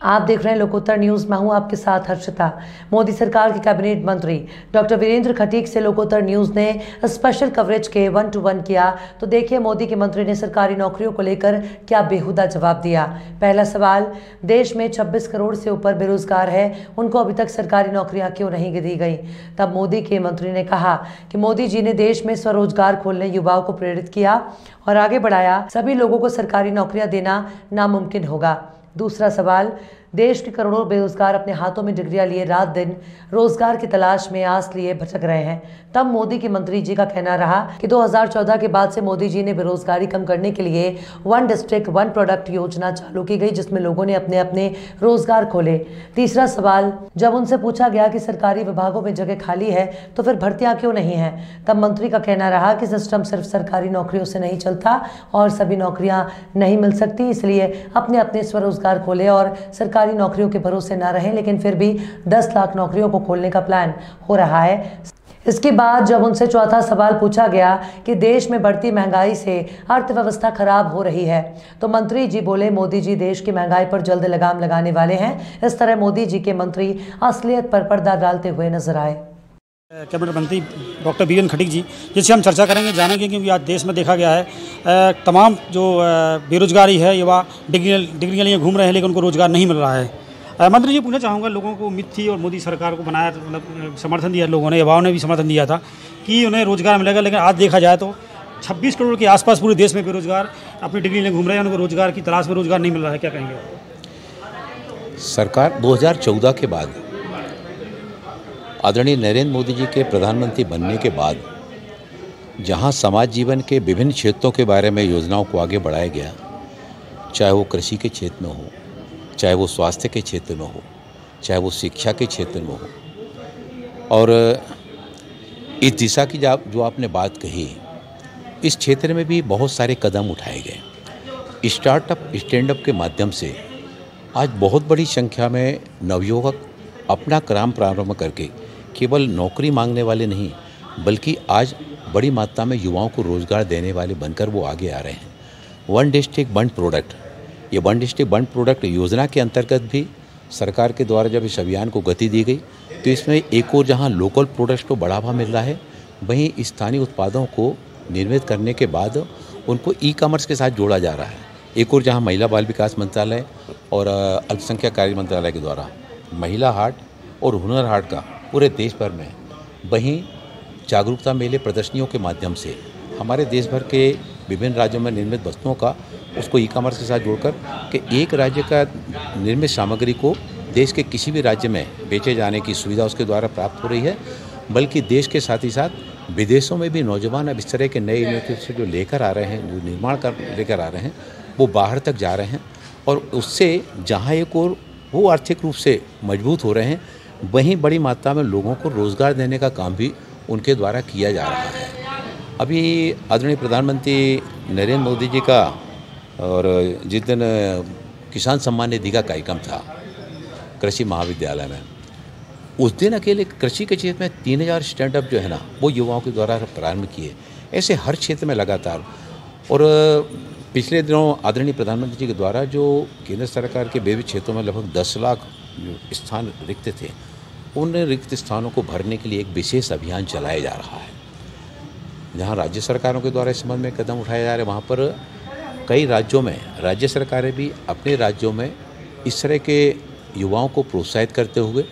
आप देख रहे हैं लोकोत्तर न्यूज। मैं हूं आपके साथ हर्षिता। मोदी सरकार के कैबिनेट मंत्री डॉक्टर वीरेंद्र खटीक से लोकोत्तर न्यूज ने स्पेशल कवरेज के 1 to 1 किया। तो देखिए मोदी के मंत्री ने सरकारी नौकरियों को लेकर क्या बेहुदा जवाब दिया। पहला सवाल, देश में 26 करोड़ से ऊपर बेरोजगार है, उनको अभी तक सरकारी नौकरियां क्यों नहीं दी गई। तब मोदी के मंत्री ने कहा कि मोदी जी ने देश में स्वरोजगार खोलने युवाओं को प्रेरित किया और आगे बढ़ाया, सभी लोगों को सरकारी नौकरियां देना नामुमकिन होगा। दूसरा सवाल, देश के करोड़ों बेरोजगार अपने हाथों में डिग्रियां लिए रात दिन रोजगार की तलाश में आस लिए भटक रहे हैं। तब मोदी के मंत्री जी का कहना रहा कि 2014 के बाद से मोदी जी ने बेरोजगारी कम करने के लिए 1 डिस्ट्रिक्ट 1 प्रोडक्ट योजना चालू की गई, जिसमें लोगों ने अपने अपने रोजगार खोले। तीसरा सवाल, जब उनसे पूछा गया कि सरकारी विभागों में जगह खाली है तो फिर भर्तियां क्यों नहीं है, तब मंत्री का कहना रहा कि सिस्टम सिर्फ सरकारी नौकरियों से नहीं चलता और सभी नौकरियां नहीं मिल सकती, इसलिए अपने अपने स्वरोजगार खोले और सरकारी नौकरियों के भरोसे ना रहें। लेकिन फिर भी 10 लाख नौकरियों को खोलने का प्लान हो रहा है। इसके बाद जब उनसे चौथा सवाल पूछा गया कि देश में बढ़ती महंगाई से अर्थव्यवस्था खराब हो रही है, तो मंत्री जी बोले मोदी जी देश की महंगाई पर जल्द लगाम लगाने वाले हैं। इस तरह मोदी जी के मंत्री असलियत पर पर्दा डालते हुए नजर आए। कैबिनेट मंत्री डॉक्टर वीरेंद्र खटीक जी, जिससे हम चर्चा करेंगे, जानेंगे, क्योंकि आज देश में देखा गया है तमाम जो बेरोजगारी है, युवा डिग्रियाँ लिए घूम रहे हैं लेकिन उनको रोजगार नहीं मिल रहा है। मंत्री जी, पूछना चाहूँगा, लोगों को उम्मीद थी और मोदी सरकार को बनाया, मतलब समर्थन दिया लोगों ने, युवाओं ने भी समर्थन दिया था कि उन्हें रोजगार मिलेगा, लेकिन आज देखा जाए तो 26 करोड़ के आसपास पूरे देश में बेरोजगार अपनी डिग्री लिए घूम रहे हैं, उनको रोजगार की तलाश में रोजगार नहीं मिल रहा है। क्या कहेंगे? सरकार 2014 के बाद आदरणीय नरेंद्र मोदी जी के प्रधानमंत्री बनने के बाद जहां समाज जीवन के विभिन्न क्षेत्रों के बारे में योजनाओं को आगे बढ़ाया गया, चाहे वो कृषि के क्षेत्र में हो, चाहे वो स्वास्थ्य के क्षेत्र में हो, चाहे वो शिक्षा के क्षेत्र में हो, और इस दिशा की जो आपने बात कही, इस क्षेत्र में भी बहुत सारे कदम उठाए गए। स्टार्टअप स्टैंडअप के माध्यम से आज बहुत बड़ी संख्या में नवयुवक अपना काम प्रारंभ करके केवल नौकरी मांगने वाले नहीं, बल्कि आज बड़ी मात्रा में युवाओं को रोजगार देने वाले बनकर वो आगे आ रहे हैं। 1 डिस्ट्रिक्ट 1 प्रोडक्ट, ये 1 डिस्ट्रिक्ट 1 प्रोडक्ट योजना के अंतर्गत भी सरकार के द्वारा जब इस अभियान को गति दी गई, तो इसमें एक और जहां लोकल प्रोडक्ट्स को बढ़ावा मिल रहा है, वहीं स्थानीय उत्पादों को निर्मित करने के बाद उनको ई-कॉमर्स के साथ जोड़ा जा रहा है। एक और जहाँ महिला बाल विकास मंत्रालय और अल्पसंख्यक कार्य मंत्रालय के द्वारा महिला हाट और हुनर हाट का पूरे देश भर में, वहीं जागरूकता मेले प्रदर्शनियों के माध्यम से हमारे देश भर के विभिन्न राज्यों में निर्मित वस्तुओं का उसको ई-कॉमर्स के साथ जोड़कर कि एक राज्य का निर्मित सामग्री को देश के किसी भी राज्य में बेचे जाने की सुविधा उसके द्वारा प्राप्त हो रही है, बल्कि देश के साथ ही साथ विदेशों में भी नौजवान अब इस तरह के नए इनिशिएटिव जो लेकर आ रहे हैं, जो निर्माण कर लेकर आ रहे हैं, वो बाहर तक जा रहे हैं और उससे जहाँ एक और वो आर्थिक रूप से मजबूत हो रहे हैं, वहीं बड़ी मात्रा में लोगों को रोज़गार देने का काम भी उनके द्वारा किया जा रहा है। अभी आदरणीय प्रधानमंत्री नरेंद्र मोदी जी का और जिस दिन किसान सम्मान निधि का कार्यक्रम था कृषि महाविद्यालय में, उस दिन अकेले कृषि के क्षेत्र में 3000 स्टैंडअप जो है ना, वो युवाओं के द्वारा प्रारंभ किए। ऐसे हर क्षेत्र में लगातार। और पिछले दिनों आदरणीय प्रधानमंत्री जी के द्वारा जो केंद्र सरकार के विभिन्न क्षेत्रों में लगभग 10 लाख जो स्थान रिक्त थे, उन रिक्त स्थानों को भरने के लिए एक विशेष अभियान चलाया जा रहा है। जहां राज्य सरकारों के द्वारा इस संबंध में कदम उठाए जा रहे हैं, वहाँ पर कई राज्यों में राज्य सरकारें भी अपने राज्यों में इस तरह के युवाओं को प्रोत्साहित करते हुए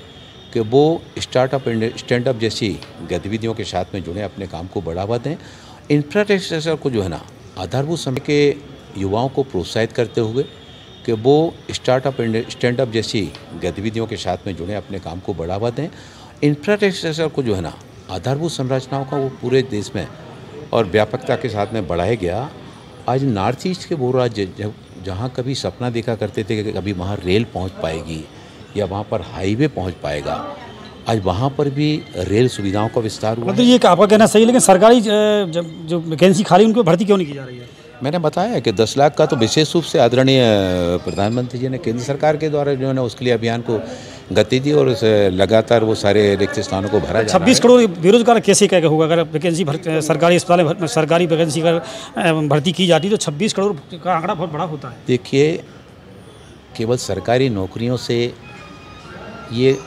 कि वो स्टार्टअप एंड स्टैंडअप जैसी गतिविधियों के साथ में जुड़े, अपने काम को बढ़ावा दें। इंफ्रास्ट्रक्चर को जो है ना, आधारभूत समय के युवाओं को प्रोत्साहित करते हुए कि वो स्टार्टअप एंड स्टैंडअप जैसी गतिविधियों के साथ में जुड़े, अपने काम को बढ़ावा दें। इंफ्रास्ट्रक्चर को जो है ना, आधारभूत संरचनाओं का वो पूरे देश में और व्यापकता के साथ में बढ़ाया गया। आज नॉर्थ ईस्ट के वो राज्य जहाँ कभी सपना देखा करते थे कि कभी वहाँ रेल पहुँच पाएगी या वहाँ पर हाईवे पहुँच पाएगा, आज वहाँ पर भी रेल सुविधाओं का विस्तार हुआ। मतलब ये आपका कहना सही है, लेकिन सरकारी जो वैकेंसी खाली उनको भर्ती क्यों नहीं की जा रही है? मैंने बताया कि 10 लाख का तो विशेष रूप से आदरणीय प्रधानमंत्री जी ने केंद्र सरकार के द्वारा जो है ना, उसके लिए अभियान को गति दी और लगातार वो सारे रिक्त स्थानों को भरा जा रहा है। 26 करोड़ बेरोजगार कैसे क्या होगा? अगर वैकेंसी सरकारी अस्पताल में सरकारी वैकेंसी का भर्ती की जाती है तो 26 करोड़ का आंकड़ा बहुत बड़ा होता है। देखिए, केवल सरकारी नौकरियों से ये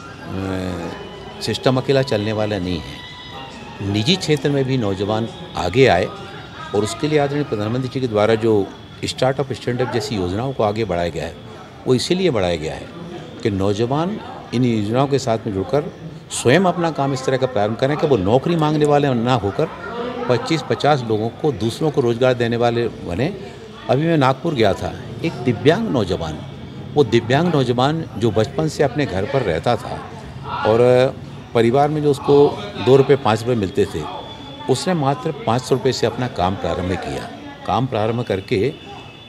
सिस्टम अकेला चलने वाला नहीं है। निजी क्षेत्र में भी नौजवान आगे आए और उसके लिए आदरणीय प्रधानमंत्री जी के द्वारा जो स्टार्टअप स्टैंडअप जैसी योजनाओं को आगे बढ़ाया गया है, वो इसीलिए बढ़ाया गया है कि नौजवान इन योजनाओं के साथ में जुड़कर स्वयं अपना काम इस तरह का प्रारंभ करें कि वो नौकरी मांगने वाले ना होकर 25-50 लोगों को, दूसरों को रोजगार देने वाले बने। अभी मैं नागपुर गया था, एक दिव्यांग नौजवान, वो दिव्यांग नौजवान जो बचपन से अपने घर पर रहता था और परिवार में जो उसको 2 रुपये 5 रुपये मिलते थे, उसने मात्र 500 रुपये से अपना काम प्रारंभ किया। काम प्रारंभ करके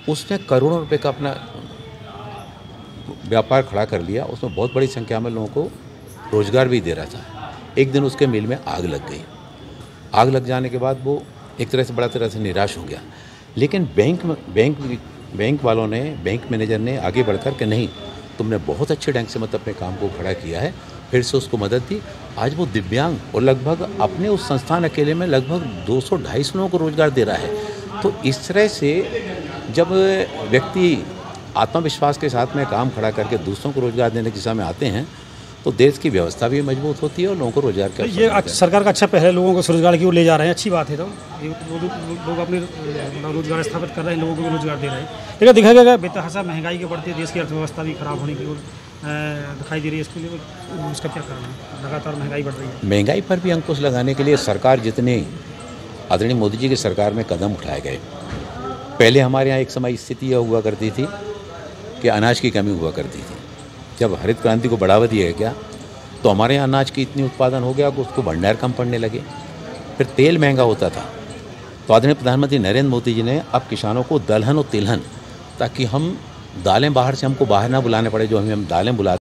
उसने करोड़ों रुपए का अपना व्यापार खड़ा कर लिया। उसमें बहुत बड़ी संख्या में लोगों को रोजगार भी दे रहा था। एक दिन उसके मिल में आग लग गई। आग लग जाने के बाद वो एक तरह से बड़ा तरह से निराश हो गया, लेकिन बैंक वालों ने, बैंक मैनेजर ने आगे बढ़कर के नहीं, तुमने बहुत अच्छे ढंग से मतलब अपने काम को खड़ा किया है, फिर से उसको मदद दी। आज वो दिव्यांग और लगभग अपने उस संस्थान अकेले में लगभग 200-250 लोगों को रोजगार दे रहा है। तो इस तरह से जब व्यक्ति आत्मविश्वास के साथ में काम खड़ा करके दूसरों को रोजगार देने की दिशा में आते हैं तो देश की व्यवस्था भी मजबूत होती है और लोगों को रोजगार का ये सरकार का अच्छा पहल है, लोगों को स्वरोजगार की ओर ले जा रहे हैं, अच्छी बात है। तो लोग अपने रोजगार स्थापित कर रहे हैं, लोगों को भी रोजगार दे रहे हैं। लेकिन देखा गया बेतहाशा महंगाई के बढ़ते देश की अर्थव्यवस्था भी खराब होने की ओर दिखाई दे रही है। इसके लिए उसका क्या कारण है? लगातार महंगाई बढ़ रही है। महंगाई पर भी अंकुश लगाने के लिए सरकार जितने आदरणीय मोदी जी की सरकार में कदम उठाए गए। पहले हमारे यहाँ एक समय स्थिति यह हुआ करती थी कि अनाज की कमी हुआ करती थी। जब हरित क्रांति को बढ़ावा दिया गया तो हमारे यहाँ अनाज की इतनी उत्पादन हो गया कि उसको भंडार कम पड़ने लगे। फिर तेल महंगा होता था, तो आदरणीय प्रधानमंत्री नरेंद्र मोदी जी ने अब किसानों को दलहन और तिलहन, ताकि हम दालें बाहर से हमको बाहर ना बुलाने पड़े, जो हमें हम दालें बुलाते